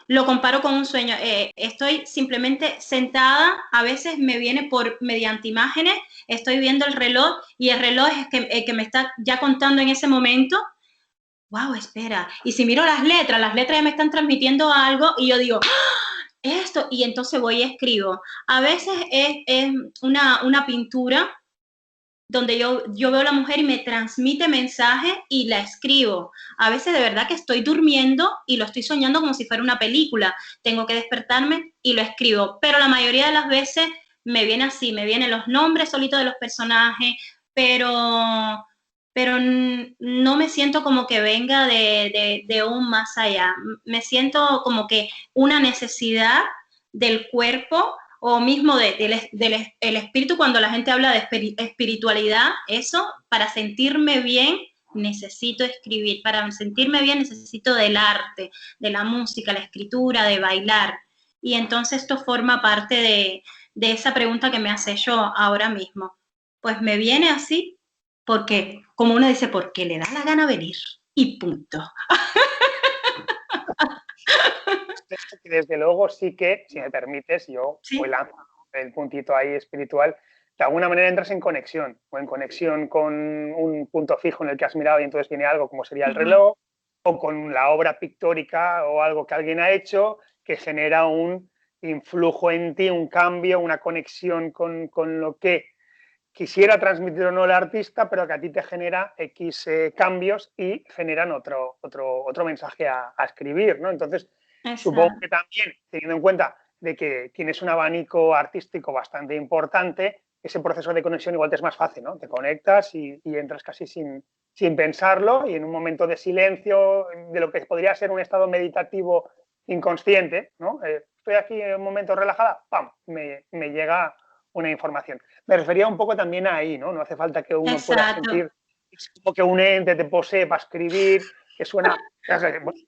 lo comparo con un sueño. Estoy simplemente sentada, a veces me viene mediante imágenes, estoy viendo el reloj y el reloj es que me está ya contando en ese momento. Wow, espera. Y si miro las letras ya me están transmitiendo algo y yo digo, ¡ah! Esto, y entonces voy y escribo. A veces es una pintura donde yo veo a la mujer y me transmite mensaje y la escribo. A veces de verdad que estoy durmiendo y lo estoy soñando como si fuera una película. Tengo que despertarme y lo escribo. Pero la mayoría de las veces me viene así, me vienen los nombres solitos de los personajes, pero, pero no me siento como que venga de un más allá. Me siento como que una necesidad del cuerpo o mismo del el espíritu, cuando la gente habla de espiritualidad, eso, para sentirme bien, necesito escribir, para sentirme bien necesito del arte, de la música, la escritura, de bailar. Y entonces esto forma parte de esa pregunta que me hace yo ahora mismo. Pues me viene así porque, como uno dice, porque le da la gana venir y punto. Desde luego sí que, si me permites, yo ¿Sí? hoy lanzo el puntito ahí espiritual, de alguna manera entras en conexión, o en conexión con un punto fijo en el que has mirado y entonces viene algo como sería el reloj, o con la obra pictórica o algo que alguien ha hecho que genera un influjo en ti, un cambio, una conexión con lo que quisiera transmitir o no el artista, pero que a ti te genera X cambios y generan otro mensaje a escribir, ¿no? Entonces, supongo Exacto. que también, teniendo en cuenta de que tienes un abanico artístico bastante importante, ese proceso de conexión igual te es más fácil, ¿no? Te conectas y entras casi sin pensarlo y en un momento de silencio, de lo que podría ser un estado meditativo inconsciente, ¿no? Estoy aquí en un momento relajada, ¡pam! Me llega una información. Me refería un poco también a ahí, ¿no? No hace falta que uno pueda Exacto. sentir como que un ente te posee para escribir, que suena.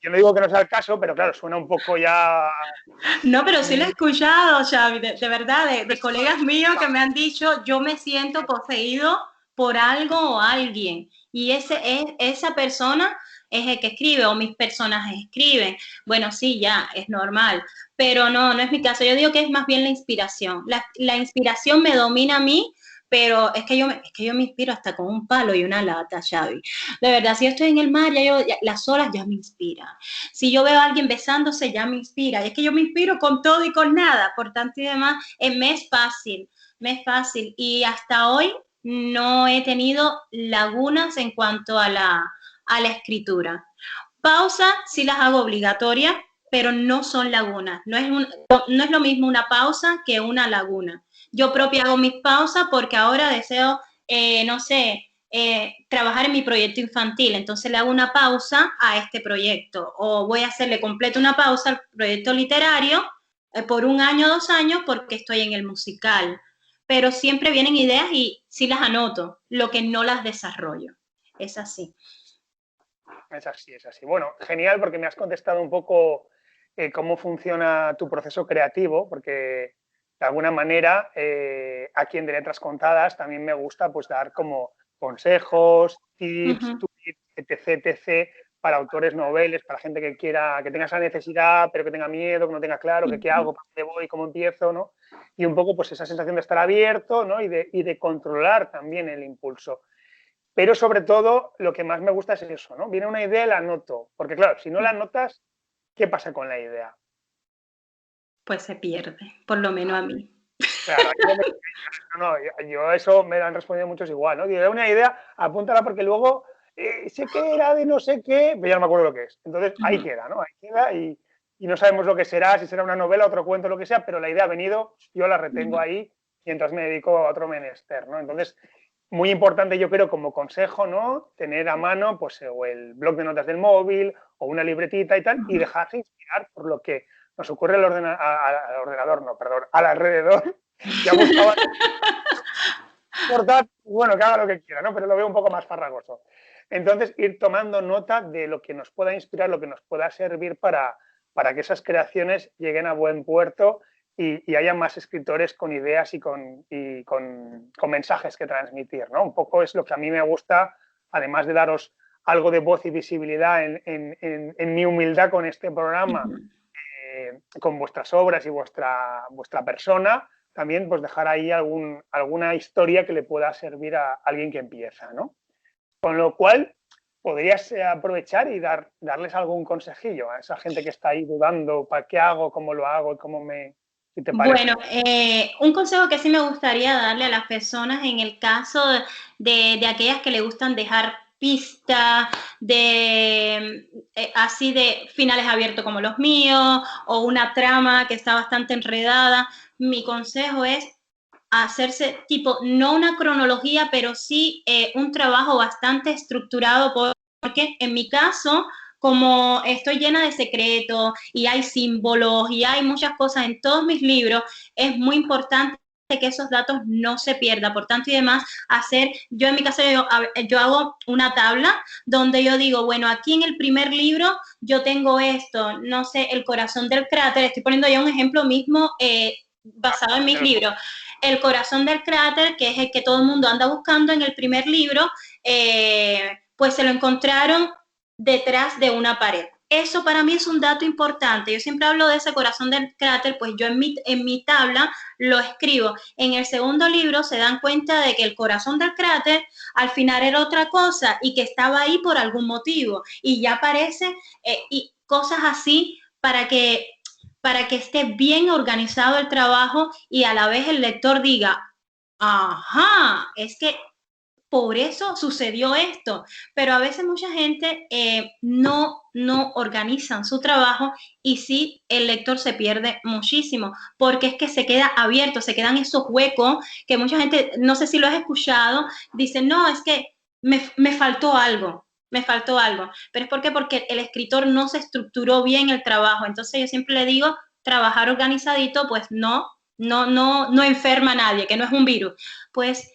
Yo no digo que no sea el caso, pero claro, suena un poco ya. No, pero sí lo he escuchado, Xavi, de verdad, de colegas míos que me han dicho, yo me siento poseído por algo o alguien. Y esa persona es el que escribe o mis personajes escriben. Bueno, sí, ya, es normal. Pero no es mi caso. Yo digo que es más bien la inspiración. La inspiración me domina a mí, pero es que yo me inspiro hasta con un palo y una lata, Xavi. De verdad, si yo estoy en el mar, las olas ya me inspiran. Si yo veo a alguien besándose, ya me inspira. Y es que yo me inspiro con todo y con nada. Por tanto y demás, me es fácil, me es fácil. Y hasta hoy no he tenido lagunas en cuanto a la escritura. Pausa sí las hago obligatorias, pero no son lagunas. No es lo mismo una pausa que una laguna. Yo propia hago mis pausas porque ahora deseo, no sé, trabajar en mi proyecto infantil, entonces le hago una pausa a este proyecto o voy a hacerle completa una pausa al proyecto literario por un año o 2 años porque estoy en el musical, pero siempre vienen ideas y sí las anoto, lo que no las desarrollo, es así. Es así, es así. Bueno, genial porque me has contestado un poco cómo funciona tu proceso creativo, porque de alguna manera aquí en De Letras Contadas también me gusta pues dar como consejos, tips, tweets, etc, etc, para autores noveles, para gente que quiera, que tenga esa necesidad, pero que tenga miedo, que no tenga claro que qué hago, para dónde voy, cómo empiezo, ¿no? Y un poco pues esa sensación de estar abierto, ¿no? Y de controlar también el impulso. Pero sobre todo, lo que más me gusta es eso, ¿no? Viene una idea y la anoto. Porque claro, si no la anotas, ¿qué pasa con la idea? Pues se pierde, por lo menos a mí. Claro, yo eso me lo han respondido muchos igual, ¿no? Digo, una idea, apúntala porque luego sé que era de no sé qué, pero ya no me acuerdo lo que es. Entonces ahí queda, ¿no? Ahí queda y no sabemos lo que será, si será una novela, otro cuento, lo que sea, pero la idea ha venido, yo la retengo ahí mientras me dedico a otro menester, ¿no? Entonces, muy importante, yo creo, como consejo, ¿no? Tener a mano, pues, o el blog de notas del móvil, o una libretita y tal, y dejarse inspirar por lo que nos ocurre al ordenador, no, perdón, al alrededor. Ya buscaba cortar, bueno, que haga lo que quiera, ¿no? Pero lo veo un poco más farragoso. Entonces, ir tomando nota de lo que nos pueda inspirar, lo que nos pueda servir para que esas creaciones lleguen a buen puerto y haya más escritores con ideas y con mensajes que transmitir, ¿no? Un poco es lo que a mí me gusta, además de daros algo de voz y visibilidad en mi humildad con este programa, con vuestras obras y vuestra persona, también pues dejar ahí alguna historia que le pueda servir a alguien que empieza, ¿no? Con lo cual, podrías aprovechar y darles algún consejillo a esa gente que está ahí dudando, ¿para qué hago, cómo lo hago, si te parece? Bueno, un consejo que sí me gustaría darle a las personas en el caso de aquellas que le gustan dejar pistas, así de finales abiertos como los míos, o una trama que está bastante enredada, mi consejo es hacerse tipo, no una cronología, pero sí un trabajo bastante estructurado, porque en mi caso, como estoy llena de secretos y hay símbolos y hay muchas cosas en todos mis libros, es muy importante que esos datos no se pierdan. Por tanto y demás, yo en mi caso, yo hago una tabla donde yo digo, bueno, aquí en el primer libro yo tengo esto, no sé, el corazón del cráter, estoy poniendo ya un ejemplo mismo basado en mis libros. El corazón del cráter, que es el que todo el mundo anda buscando en el primer libro, pues se lo encontraron detrás de una pared. Eso para mí es un dato importante. Yo siempre hablo de ese corazón del cráter, pues yo en mi tabla lo escribo. En el segundo libro se dan cuenta de que el corazón del cráter al final era otra cosa y que estaba ahí por algún motivo. Y ya aparece y cosas así para que esté bien organizado el trabajo y a la vez el lector diga, ajá, es que por eso sucedió esto. Pero a veces mucha gente no organizan su trabajo y sí el lector se pierde muchísimo porque es que se queda abierto, se quedan esos huecos que mucha gente, no sé si lo has escuchado, dice, no, es que me faltó algo. Me faltó algo, pero es porque el escritor no se estructuró bien el trabajo. Entonces yo siempre le digo, trabajar organizadito, pues no enferma a nadie, que no es un virus. Pues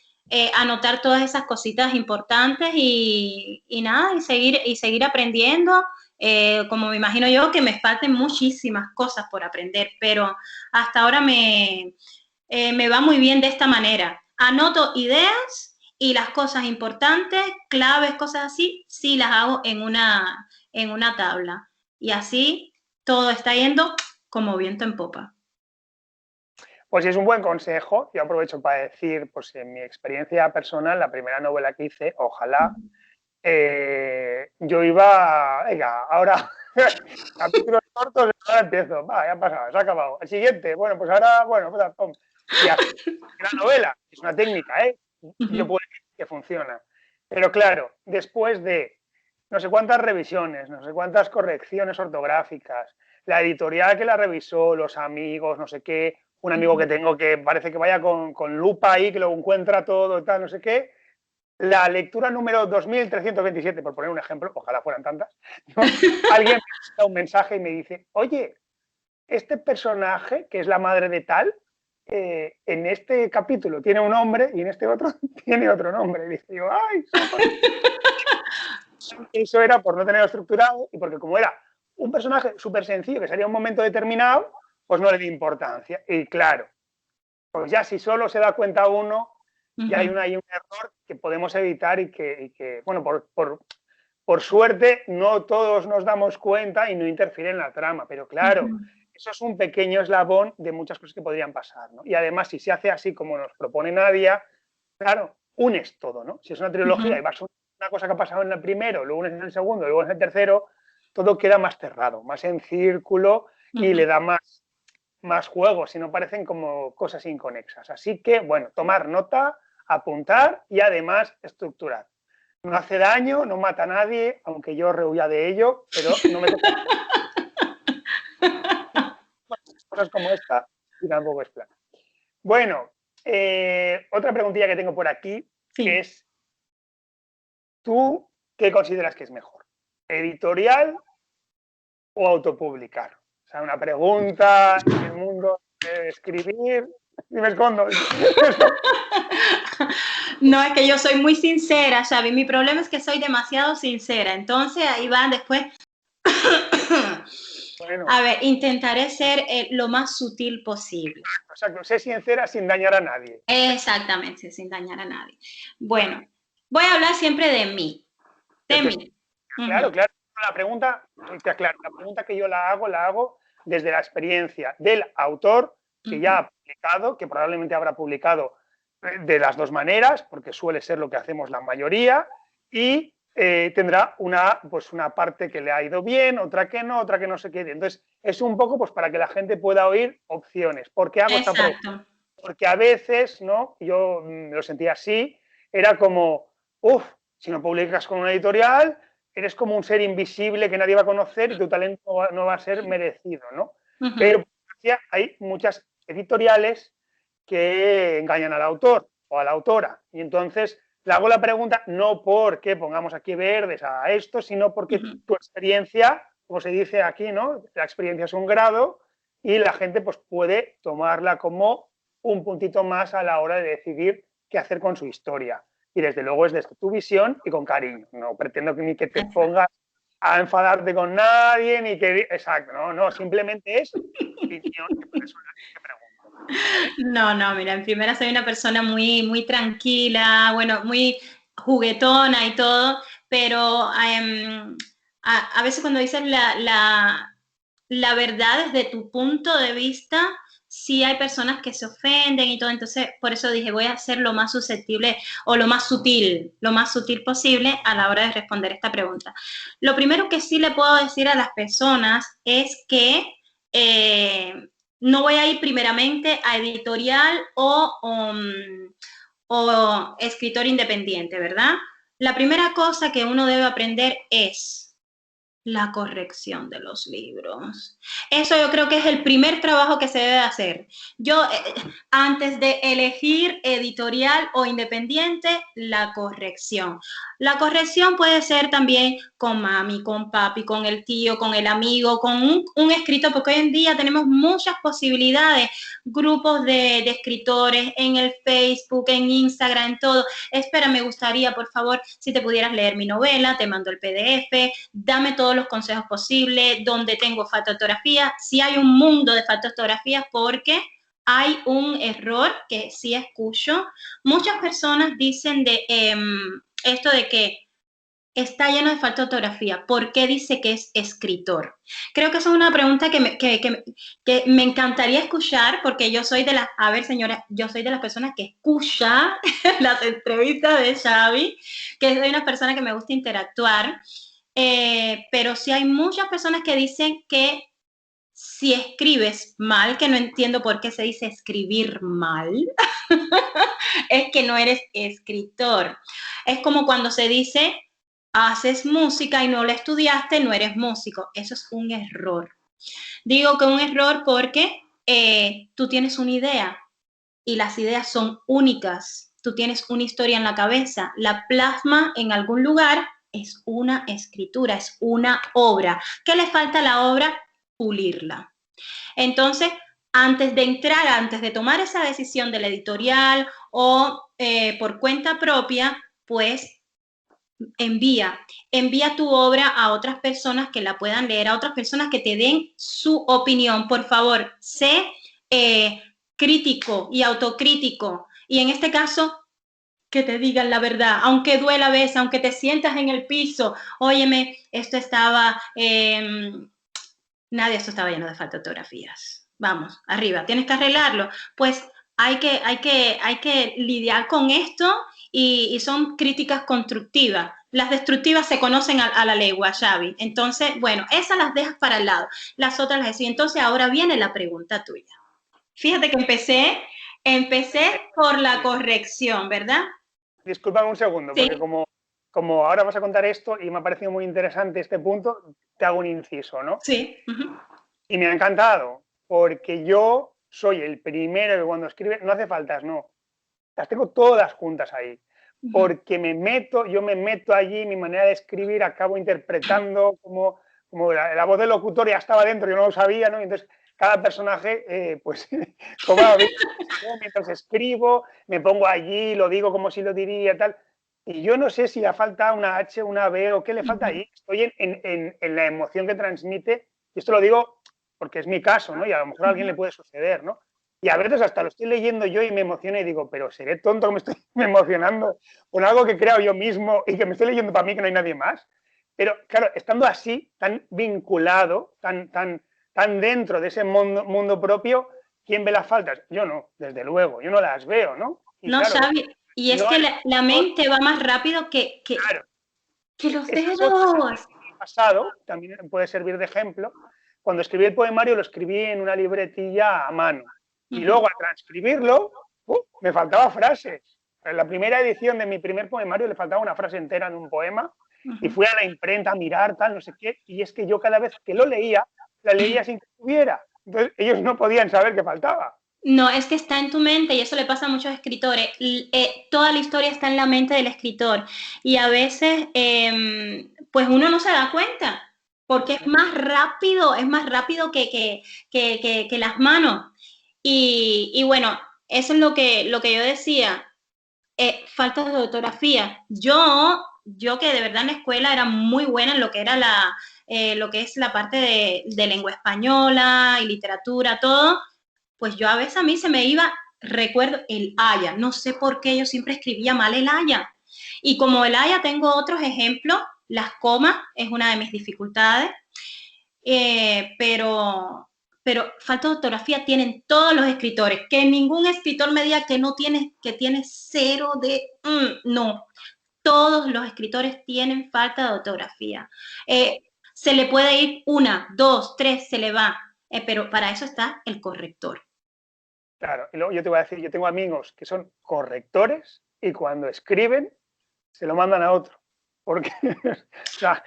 anotar todas esas cositas importantes y nada, y seguir aprendiendo. Como me imagino yo que me falten muchísimas cosas por aprender, pero hasta ahora me va muy bien de esta manera. Anoto ideas y las cosas importantes, claves, cosas así, sí las hago en una tabla. Y así todo está yendo como viento en popa. Pues sí, es un buen consejo. Yo aprovecho para decir, pues en mi experiencia personal, la primera novela que hice, ojalá, yo iba, venga, ahora capítulos cortos, ahora empiezo, va, ya ha pasado, se ha acabado. El siguiente, bueno, pues ahora, bueno, pues, pum. Y así, la novela, es una técnica, ¿eh? Yo puedo decir que funciona. Pero claro, después de no sé cuántas revisiones, no sé cuántas correcciones ortográficas, la editorial que la revisó, los amigos, no sé qué, un amigo que tengo que parece que vaya con lupa ahí, que lo encuentra todo y tal, no sé qué. La lectura número 2327, por poner un ejemplo, ojalá fueran tantas, ¿no? Alguien me da un mensaje y me dice, oye, este personaje, que es la madre de tal, en este capítulo tiene un nombre y en este otro tiene otro nombre. Y dice yo, ¡ay! Eso era por no tenerlo estructurado y porque como era un personaje súper sencillo que sería un momento determinado, pues no le di importancia. Y claro, pues ya si solo se da cuenta uno, ya hay un error que podemos evitar y que bueno, por suerte no todos nos damos cuenta y no interfiere en la trama, pero claro, eso es un pequeño eslabón de muchas cosas que podrían pasar, ¿no? Y además, si se hace así como nos propone Nadia, claro, unes todo, ¿no? Si es una trilogía y vas a una cosa que ha pasado en el primero, luego unes en el segundo, luego en el tercero, todo queda más cerrado, más en círculo y le da más juego, si no parecen como cosas inconexas. Así que, bueno, tomar nota, apuntar y además estructurar. No hace daño, no mata a nadie, aunque yo rehuya de ello, pero no me toca. Cosas como esta y tampoco es plan. Bueno, otra preguntilla que tengo por aquí es, ¿tú qué consideras que es mejor? ¿Editorial o autopublicar? O sea, una pregunta en el mundo de escribir y me escondo. No, es que yo soy muy sincera, Xavi. Mi problema es que soy demasiado sincera. Entonces, ahí van después. Bueno. A ver, intentaré ser lo más sutil posible. Exacto, sé sincera sin dañar a nadie. Exactamente, sin dañar a nadie. Bueno, voy a hablar siempre de mí. De mí. Claro, claro. La pregunta, te aclaro, la pregunta que yo la hago desde la experiencia del autor, que ya ha publicado, que probablemente habrá publicado de las dos maneras, porque suele ser lo que hacemos la mayoría, y tendrá pues una parte que le ha ido bien, otra que no sé qué. Entonces, es un poco pues, para que la gente pueda oír opciones. ¿Por qué hago esta pregunta? Porque a veces, ¿no? Yo me lo sentía así, era como, si no publicas con una editorial, eres como un ser invisible que nadie va a conocer y tu talento no va a ser merecido, ¿no? Pero hay muchas editoriales que engañan al autor o a la autora. Y entonces le hago la pregunta no porque pongamos aquí verdes a esto, sino porque tu experiencia, como se dice aquí, ¿no? La experiencia es un grado y la gente pues, puede tomarla como un puntito más a la hora de decidir qué hacer con su historia. Y desde luego es desde tu visión y con cariño. No pretendo ni que te pongas a enfadarte con nadie, ni que... Exacto, no, simplemente es opinión de personas que preguntan. No, mira, en primera soy una persona muy tranquila, bueno, muy juguetona y todo, pero a veces cuando dices la verdad desde tu punto de vista, sí hay personas que se ofenden y todo, entonces por eso dije, voy a ser lo más susceptible o lo más sutil posible a la hora de responder esta pregunta. Lo primero que sí le puedo decir a las personas es que no voy a ir primeramente a editorial o escritor independiente, ¿verdad? La primera cosa que uno debe aprender es la corrección de los libros. Eso yo creo que es el primer trabajo que se debe hacer. Yo, antes de elegir editorial o independiente, la corrección. La corrección puede ser también con mami, con papi, con el tío, con el amigo, con un escritor, porque hoy en día tenemos muchas posibilidades, grupos de escritores en el Facebook, en Instagram, en todo. Espera, me gustaría, por favor, si te pudieras leer mi novela, te mando el PDF, dame todos los consejos posibles, donde tengo fotografías, si hay un mundo de fotografías, porque hay un error que sí escucho. Muchas personas dicen de esto de que está lleno de falta de ortografía. ¿Por qué dice que es escritor? Creo que esa es una pregunta que me encantaría escuchar, porque yo soy de las, a ver señora, yo soy de las personas que escucha las entrevistas de Xavi, que soy una persona que me gusta interactuar, pero sí hay muchas personas que dicen que si escribes mal, que no entiendo por qué se dice escribir mal, es que no eres escritor. Es como cuando se dice haces música y no la estudiaste, no eres músico. Eso es un error. Digo que un error porque tú tienes una idea y las ideas son únicas. Tú tienes una historia en la cabeza, la plasma en algún lugar, es una escritura, es una obra. ¿Qué le falta a la obra? Pulirla. Entonces, antes de entrar, antes de tomar esa decisión de la editorial o por cuenta propia, pues envía tu obra a otras personas que la puedan leer, a otras personas que te den su opinión. Por favor, sé crítico y autocrítico. Y en este caso, que te digan la verdad, aunque duela a veces, aunque te sientas en el piso, óyeme, esto estaba, esto estaba lleno de falta de ortografías. Vamos, arriba, tienes que arreglarlo. Pues hay que lidiar con esto y son críticas constructivas. Las destructivas se conocen a la legua, Xavi. Entonces, bueno, esas las dejas para el lado. Las otras las decís. Entonces, ahora viene la pregunta tuya. Fíjate que empecé por la corrección, ¿verdad? Discúlpame un segundo, sí. Porque como ahora vas a contar esto y me ha parecido muy interesante este punto, te hago un inciso, ¿no? Sí. Y me ha encantado, porque yo soy el primero que cuando escribe, no hace faltas, no. Las tengo todas juntas ahí. Porque yo me meto allí, mi manera de escribir, acabo interpretando como la voz del locutor ya estaba dentro, yo no lo sabía, ¿no? Y entonces, cada personaje, pues, como mientras escribo, me pongo allí, lo digo como si lo diría, tal. Y yo no sé si le falta una H, una B o qué le falta ahí. Estoy en la emoción que transmite. Y esto lo digo porque es mi caso, ¿no? Y a lo mejor a alguien le puede suceder, ¿no? Y a veces hasta lo estoy leyendo yo y me emociono y digo, pero seré tonto que me estoy emocionando con algo que he creado yo mismo y que me estoy leyendo para mí, que no hay nadie más. Pero claro, estando así, tan vinculado, tan tan dentro de ese mundo propio, ¿quién ve las faltas? Yo no, desde luego, yo no las veo, ¿no? Y No, claro, Xavi, y es no que es, la mente va más rápido claro, que los esas 8 dedos. años que he pasado, también puede servir de ejemplo, cuando escribí el poemario lo escribí en una libretilla a mano. Y Ujú, luego a transcribirlo, me faltaba frases. En la primera edición de mi primer poemario le faltaba una frase entera en un poema y ujú. fui a la imprenta a mirar, tal, no sé qué, y es que yo cada vez que lo leía, la leía sin que estuviera. Entonces ellos no podían saber que faltaba. No, es que está en tu mente y eso le pasa a muchos escritores. Toda la historia está en la mente del escritor y a veces pues uno no se da cuenta porque es más rápido que las manos. Y bueno, eso es lo que yo decía. Falta de ortografía. Yo que de verdad en la escuela era muy buena en lo que era lo que es la parte de lengua española y literatura, todo, pues yo a veces a mí se me iba, recuerdo, el haya. No sé por qué yo siempre escribía mal el haya. Y como el haya tengo otros ejemplos, las comas es una de mis dificultades, eh, pero, pero falta de ortografía tienen todos los escritores. Que ningún escritor me diga que tiene cero de... no, todos los escritores tienen falta de ortografía. Se le puede ir una, dos, tres, se le va, pero para eso está el corrector. Claro, y luego yo te voy a decir, yo tengo amigos que son correctores y cuando escriben se lo mandan a otro. Porque, o sea,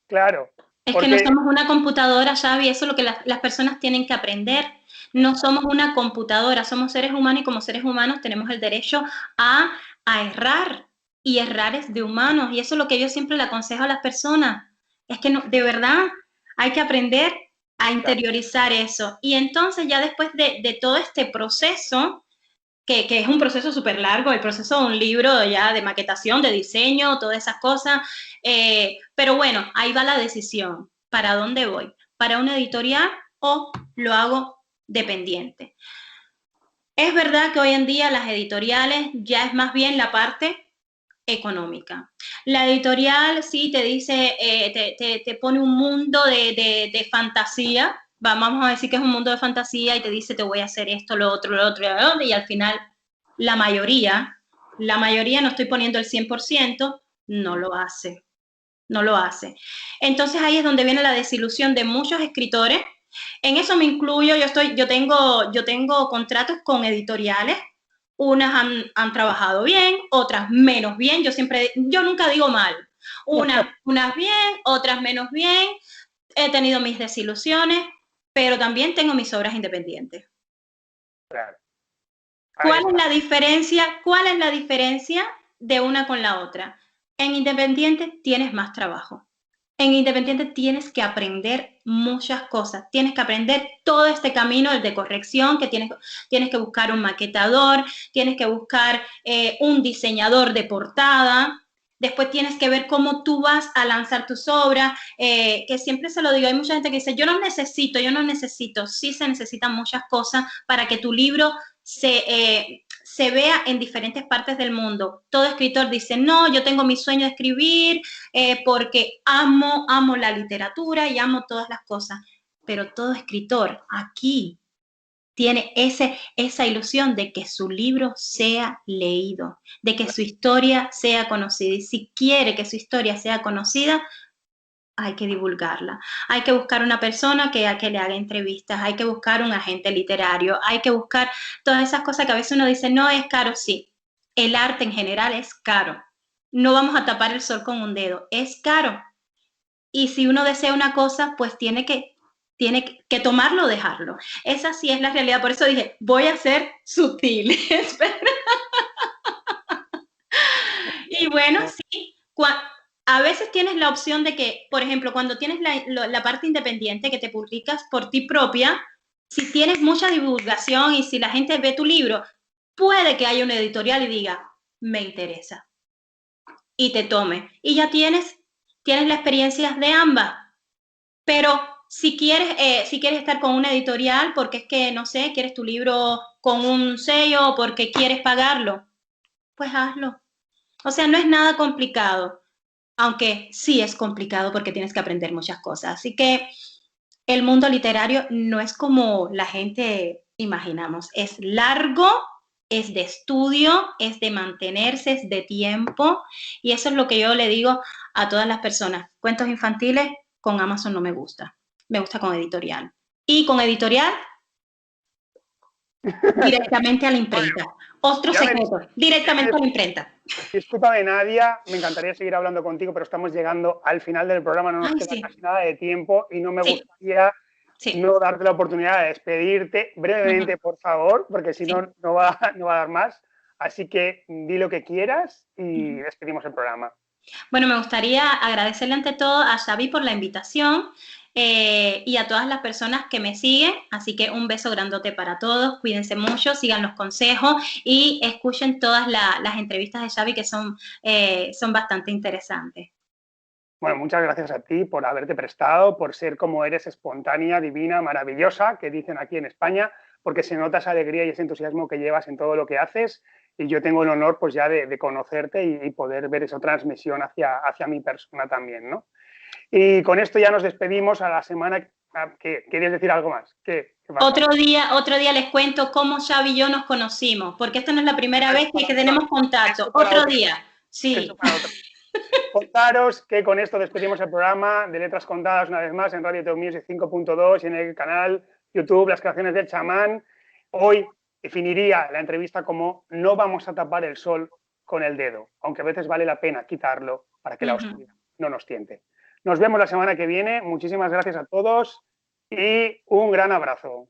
claro, Es que no porque somos una computadora, Xavi, eso es lo que las personas tienen que aprender. No somos una computadora, somos seres humanos y como seres humanos tenemos el derecho a, a errar. Y errar es de humanos y eso es lo que yo siempre le aconsejo a las personas. Es que no, de verdad hay que aprender a interiorizar eso. Y entonces ya después de todo este proceso, que es un proceso súper largo, el proceso de un libro ya de maquetación, de diseño, todas esas cosas. Pero bueno, ahí va la decisión. ¿Para dónde voy? ¿Para una editorial o lo hago dependiente? Es verdad que hoy en día las editoriales ya es más bien la parte económica. La editorial sí te dice, te pone un mundo de fantasía, vamos a decir que es un mundo de fantasía y te dice te voy a hacer esto, lo otro, lo otro, lo otro, y al final la mayoría, no estoy poniendo el 100%, no lo hace, no lo hace. Entonces ahí es donde viene la desilusión de muchos escritores. En eso me incluyo, yo tengo contratos con editoriales, unas han trabajado bien, otras menos bien, yo nunca digo mal, unas bien, otras menos bien, he tenido mis desilusiones, pero también tengo mis obras independientes. claro, ahí ¿Cuál es está. la diferencia? ¿Cuál es la diferencia de una con la otra? En independiente tienes más trabajo. En independiente tienes que aprender muchas cosas. Tienes que aprender todo este camino el de corrección, que tienes que buscar un maquetador, tienes que buscar un diseñador de portada. Después tienes que ver cómo tú vas a lanzar tus obras, que siempre se lo digo, hay mucha gente que dice, yo no necesito, sí se necesitan muchas cosas para que tu libro se vea en diferentes partes del mundo. Todo escritor dice, no, yo tengo mi sueño de escribir porque amo la literatura y amo todas las cosas. Pero todo escritor aquí tiene esa ilusión de que su libro sea leído, de que su historia sea conocida. Y si quiere que su historia sea conocida, hay que divulgarla. Hay que buscar una persona que le haga entrevistas, hay que buscar un agente literario, hay que buscar todas esas cosas que a veces uno dice, no es caro, sí. El arte en general es caro. No vamos a tapar el sol con un dedo, es caro. Y si uno desea una cosa, pues tiene que tomarlo o dejarlo. Esa sí es la realidad. Por eso dije, voy a ser sutil. Y bueno, sí, a veces tienes la opción de que, por ejemplo, cuando tienes la parte independiente que te publicas por ti propia, si tienes mucha divulgación y si la gente ve tu libro, puede que haya una editorial y diga, me interesa, y te tome. Y ya tienes la experiencia de ambas. Pero si quieres estar con una editorial, porque es que, no sé, quieres tu libro con un sello o porque quieres pagarlo, pues hazlo. O sea, no es nada complicado, aunque sí es complicado porque tienes que aprender muchas cosas. Así que el mundo literario no es como la gente imaginamos. Es largo, es de estudio, es de mantenerse, es de tiempo. Y eso es lo que yo le digo a todas las personas. Cuentos infantiles con Amazon no me gusta. Me gusta con editorial. Y con editorial directamente a la imprenta. Otro secreto, directamente a la imprenta. Discúlpame, Nadia, me encantaría seguir hablando contigo, pero estamos llegando al final del programa, no nos Ay, queda sí, casi nada de tiempo y no me sí, gustaría sí. no darte la oportunidad de despedirte brevemente, por favor, porque si no, Sí. no va a dar más. Así que di lo que quieras y despedimos el programa. Bueno, me gustaría agradecerle ante todo a Xavi por la invitación y a todas las personas que me siguen. Así que un beso grandote para todos. Cuídense mucho, sigan los consejos y escuchen todas las entrevistas de Xavi que son bastante interesantes. Bueno, muchas gracias a ti por haberte prestado, por ser como eres, espontánea, divina, maravillosa, que dicen aquí en España, porque se nota esa alegría y ese entusiasmo que llevas en todo lo que haces. Y yo tengo el honor, pues ya de conocerte y poder ver esa transmisión hacia mi persona también, ¿no? Y con esto ya nos despedimos a la semana. ¿Querías decir algo más? ¿Qué pasa? Otro día les cuento cómo Xavi y yo nos conocimos, porque esta no es la primera vez que tenemos contacto. Eso para Otro otro. día, Eso sí. para otro. Contaros que con esto despedimos el programa de Letras Contadas una vez más en Radio Teo Music 5.2 y en el canal YouTube Las Creaciones del Chamán. Hoy definiría la entrevista como no vamos a tapar el sol con el dedo, aunque a veces vale la pena quitarlo para que la oscuridad no nos tiente. Nos vemos la semana que viene. Muchísimas gracias a todos y un gran abrazo.